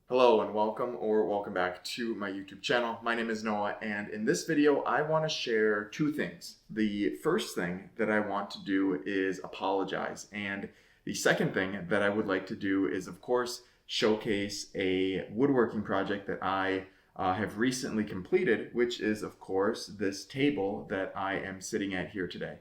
Hello and welcome back to my YouTube channel. My name is Noah, and in this video I want to share two things. The first thing that I want to do is apologize, and the second thing that I would like to do is, of course, showcase a woodworking project that I have recently completed, which is, of course, this table that I am sitting at here today.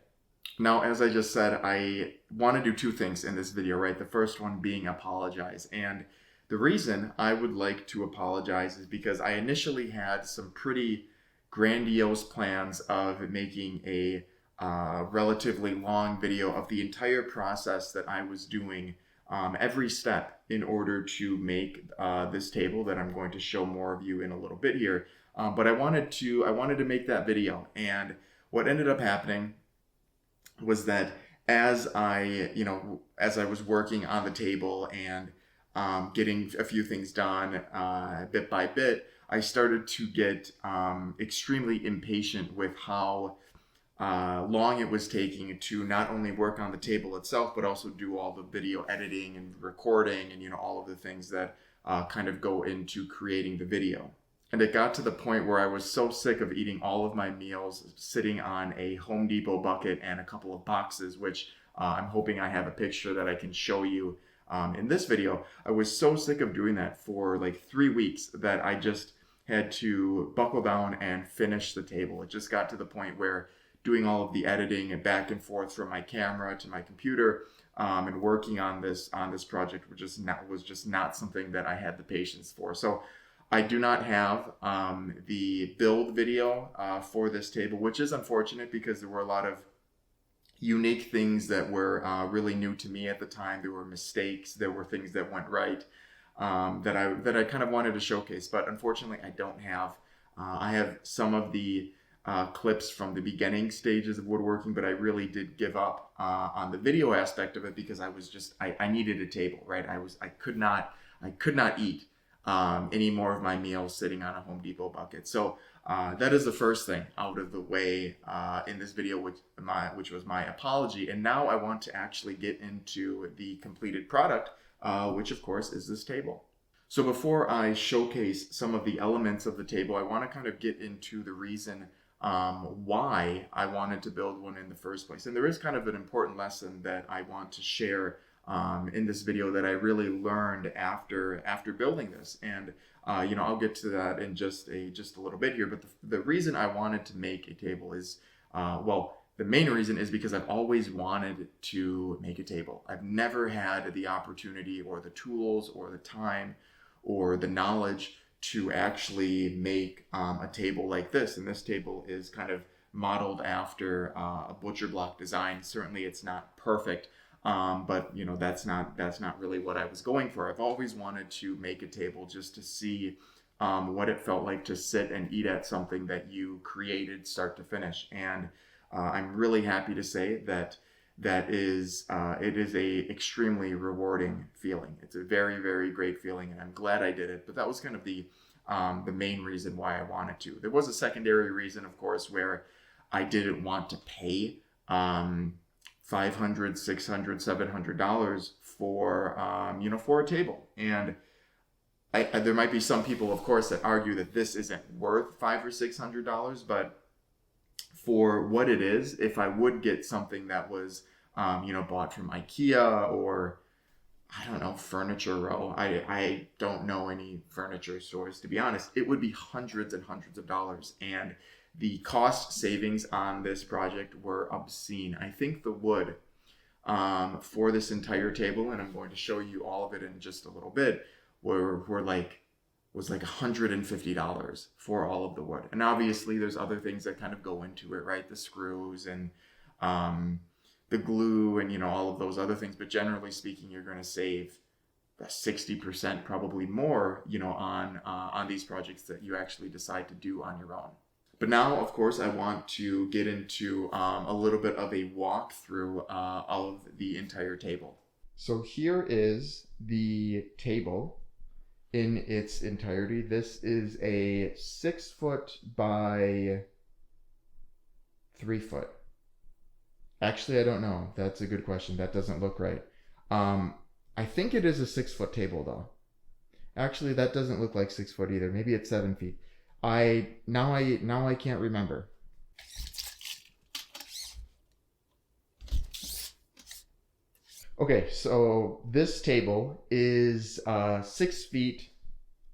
Now, as I just said, I want to do two things in this video, right? The first one being apologize. And the reason I would like to apologize is because I initially had some pretty grandiose plans of making a relatively long video of the entire process that I was doing, every step in order to make this table that I'm going to show more of you in a little bit here. But I wanted to make that video, and what ended up happening was that as I was working on the table and getting a few things done bit by bit, I started to get extremely impatient with how long it was taking to not only work on the table itself, but also do all the video editing and recording and all of the things that kind of go into creating the video. And it got to the point where I was so sick of eating all of my meals sitting on a Home Depot bucket and a couple of boxes, which I'm hoping I have a picture that I can show you in this video. I was so sick of doing that for like 3 weeks that I just had to buckle down and finish the table. It just got to the point where doing all of the editing and back and forth from my camera to my computer and working on this project was just not something that I had the patience for. So I do not have the build video for this table, which is unfortunate because there were a lot of unique things that were really new to me at the time. There were mistakes, there were things that went right that I kind of wanted to showcase, but unfortunately I don't have. I have some of the clips from the beginning stages of woodworking, but I really did give up on the video aspect of it because I needed a table, right? I could not eat any more of my meals sitting on a Home Depot bucket. So that is the first thing out of the way in this video, which was my apology. And now I want to actually get into the completed product, which of course is this table. So before I showcase some of the elements of the table, I want to kind of get into the reason why I wanted to build one in the first place. And there is kind of an important lesson that I want to share in this video that I really learned after building this, and I'll get to that in just a little bit here. But the reason I wanted to make a table is, the main reason is because I've always wanted to make a table. I've never had the opportunity or the tools or the time or the knowledge to actually make a table like this. And this table is kind of modeled after a butcher block design. Certainly it's not perfect. But that's not really what I was going for. I've always wanted to make a table just to see what it felt like to sit and eat at something that you created start to finish. And I'm really happy to say that it is a extremely rewarding feeling. It's a very, very great feeling, and I'm glad I did it. But that was kind of the main reason why I wanted to. There was a secondary reason, of course, where I didn't want to pay $500, $600, $700 for a table. And there might be some people, of course, that argue that this isn't worth $500 or $600, but for what it is, if I would get something that was bought from IKEA or I don't know, Furniture Row. I don't know any furniture stores, to be honest. It would be hundreds and hundreds of dollars. And the cost savings on this project were obscene. I think the wood for this entire table, and I'm going to show you all of it in just a little bit, was like $150 for all of the wood. And obviously there's other things that kind of go into it, right? The screws and the glue and all of those other things. But generally speaking, you're going to save 60%, probably more, on these projects that you actually decide to do on your own. But now, of course, I want to get into a little bit of a walkthrough of the entire table. So here is the table in its entirety. This is a 6 foot by 3 foot Actually, I don't know. That's a good question. That doesn't look right. Um, I think it is a 6 foot table though. Actually, that doesn't look like 6 foot either. Maybe it's 7 feet. I can't remember. Okay, so this table is 6 feet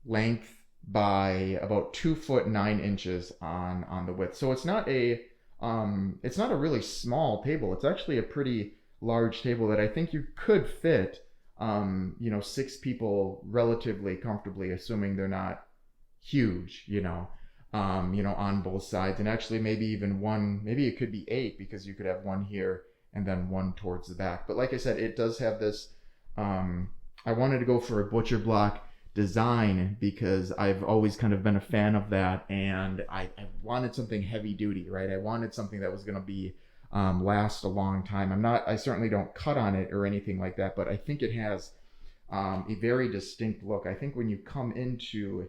length by about 2 foot 9 inches on the width. So it's not a really small table. It's actually a pretty large table that I think you could fit 6 people relatively comfortably, assuming they're not huge, on both sides. And actually maybe even one, maybe it could be eight because you could have one here and then one towards the back. But like I said, it does have this. I wanted to go for a butcher block design because I've always kind of been a fan of that, and I wanted something heavy duty, right? I wanted something that was going to be last a long time. I certainly don't cut on it or anything like that, but I think it has a very distinct look. I think when you come into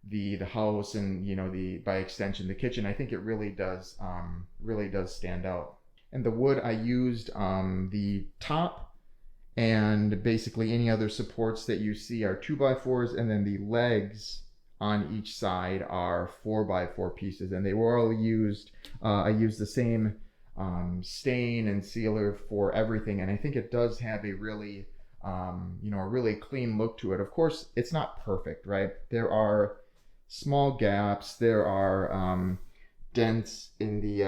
the house and the by extension the kitchen, I think it really does stand out. And the wood I used, the top and basically any other supports that you see are 2x4s, and then the legs on each side are 4x4 pieces, and they were all used. I used the same stain and sealer for everything, and I think it does have a really a really clean look to it. Of course, it's not perfect, right? There are small gaps. There are dents in the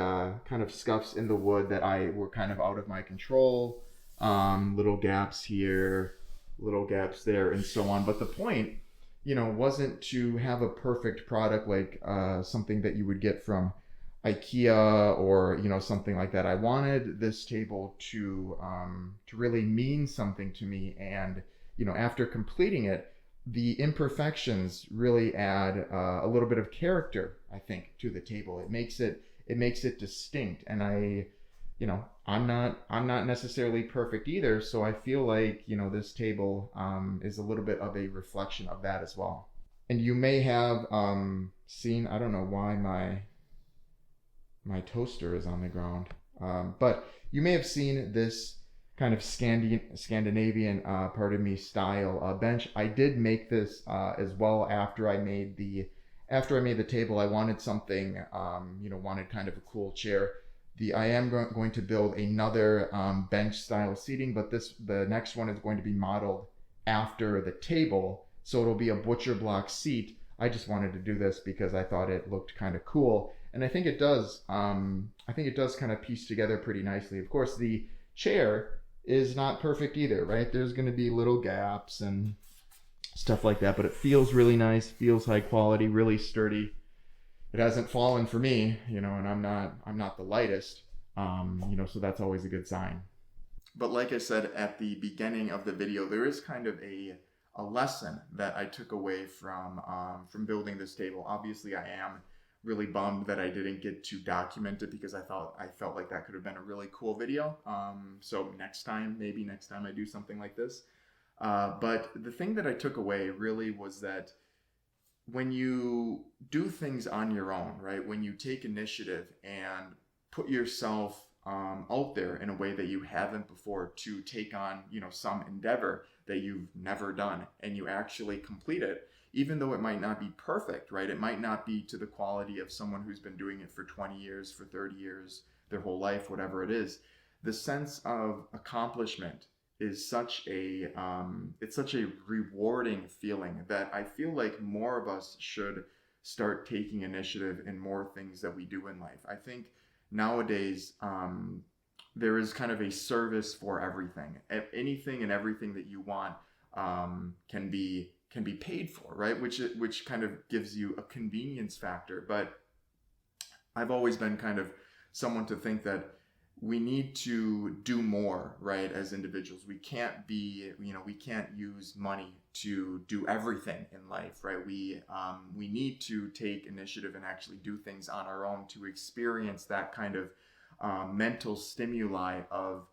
kind of scuffs in the wood that I were kind of out of my control. Little gaps here, little gaps there, and so on. But the point, wasn't to have a perfect product like something that you would get from IKEA or something like that. I wanted this table to really mean something to me, and after completing it, the imperfections really add a little bit of character, I think, to the table. It makes it distinct, and I'm not necessarily perfect either, so I feel like this table is a little bit of a reflection of that as well. And you may have seen, I don't know why my toaster is on the ground, but you may have seen this kind of Scandinavian, pardon me, style bench. I did make this as well after I made the table. I wanted something, wanted kind of a cool chair. I am going to build another bench style seating, but the next one is going to be modeled after the table, so it'll be a butcher block seat. I just wanted to do this because I thought it looked kind of cool, and I think it does. I think it does kind of piece together pretty nicely. Of course, the chair is not perfect either, right? There's going to be little gaps and stuff like that, but it feels really nice, feels high quality, really sturdy. It hasn't fallen for me, and I'm not the lightest, so that's always a good sign. But like I said at the beginning of the video, there is kind of a lesson that I took away from building this table. Obviously, I am really bummed that I didn't get to document it because I felt like that could have been a really cool video. So maybe next time I do something like this. But the thing that I took away really was that when you do things on your own, right? When you take initiative and put yourself out there in a way that you haven't before to take on, some endeavor that you've never done, and you actually complete it, even though it might not be perfect, right? It might not be to the quality of someone who's been doing it for 20 years, for 30 years, their whole life, whatever it is. The sense of accomplishment is it's such a rewarding feeling that I feel like more of us should start taking initiative in more things that we do in life. I think nowadays there is kind of a service for everything. Anything and everything that you want can be paid for, right? Which kind of gives you a convenience factor. But I've always been kind of someone to think that we need to do more, right? As individuals, we can't use money to do everything in life, right? We need to take initiative and actually do things on our own to experience that kind of mental stimuli of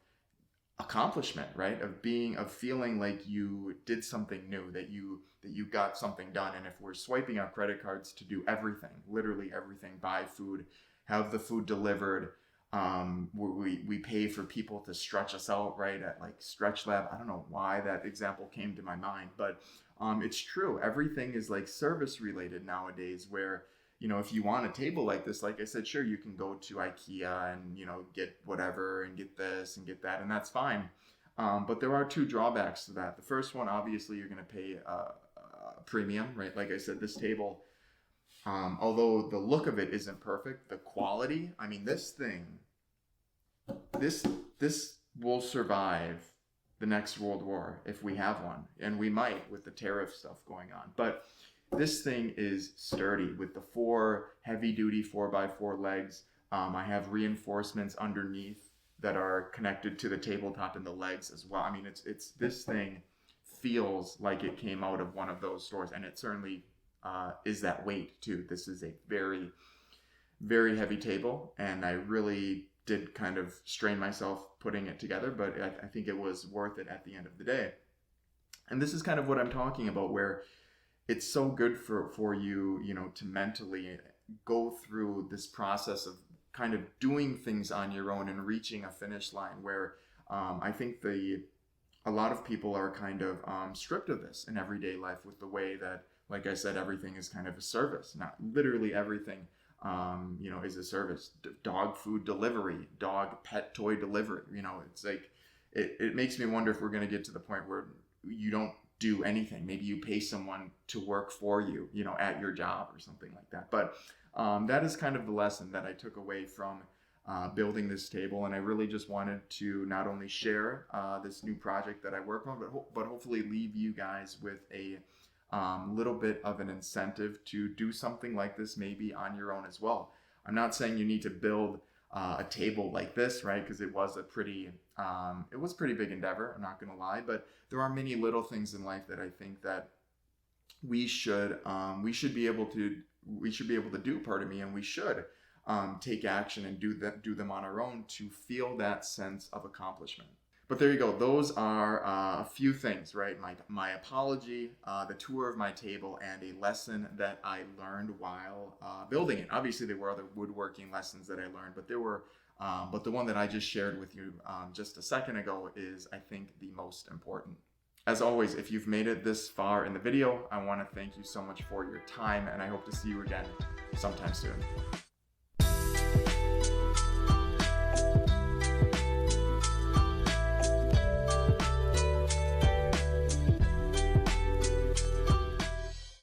accomplishment, right? Of feeling like you did something new, that you got something done. And if we're swiping our credit cards to do everything, literally everything, buy food, have the food delivered, we pay for people to stretch us out, right, at like Stretch Lab. I don't know why that example came to my mind, but it's true. Everything is like service related nowadays, where if you want a table like this, like I said, sure, you can go to IKEA and get whatever and get this and get that, and that's fine. But there are two drawbacks to that. The first one, obviously, you're going to pay a premium, right? Like I said, this table, although the look of it isn't perfect, the quality, I mean, this thing, this will survive the next World War if we have one, and we might with the tariff stuff going on. But this thing is sturdy with the 4 heavy-duty 4x4 legs. I have reinforcements underneath that are connected to the tabletop and the legs as well. I mean, it's this thing feels like it came out of one of those stores, and it certainly is that weight too. This is a very, very heavy table, and I really did kind of strain myself putting it together, but I think it was worth it at the end of the day. And this is kind of what I'm talking about, where it's so good for you, to mentally go through this process of kind of doing things on your own and reaching a finish line, where I think a lot of people are kind of stripped of this in everyday life, with the way that, like I said, everything is kind of a service. Not literally everything, is a service. Dog food delivery, dog pet toy delivery. It's like, it makes me wonder if we're going to get to the point where you don't do anything. Maybe you pay someone to work for you, at your job or something like that. But that is kind of the lesson that I took away from building this table. And I really just wanted to not only share this new project that I work on, but hopefully leave you guys with a little bit of an incentive to do something like this maybe on your own as well. I'm not saying you need to build a table like this, right? Because it was a pretty big endeavor, I'm not gonna lie, but there are many little things in life that I think that we should be able to do, and we should take action and do them on our own to feel that sense of accomplishment. But there you go. Those are a few things, right? My apology, the tour of my table, and a lesson that I learned while building it. Obviously, there were other woodworking lessons that I learned, but but the one that I just shared with you just a second ago is, I think, the most important. As always, if you've made it this far in the video, I want to thank you so much for your time, and I hope to see you again sometime soon.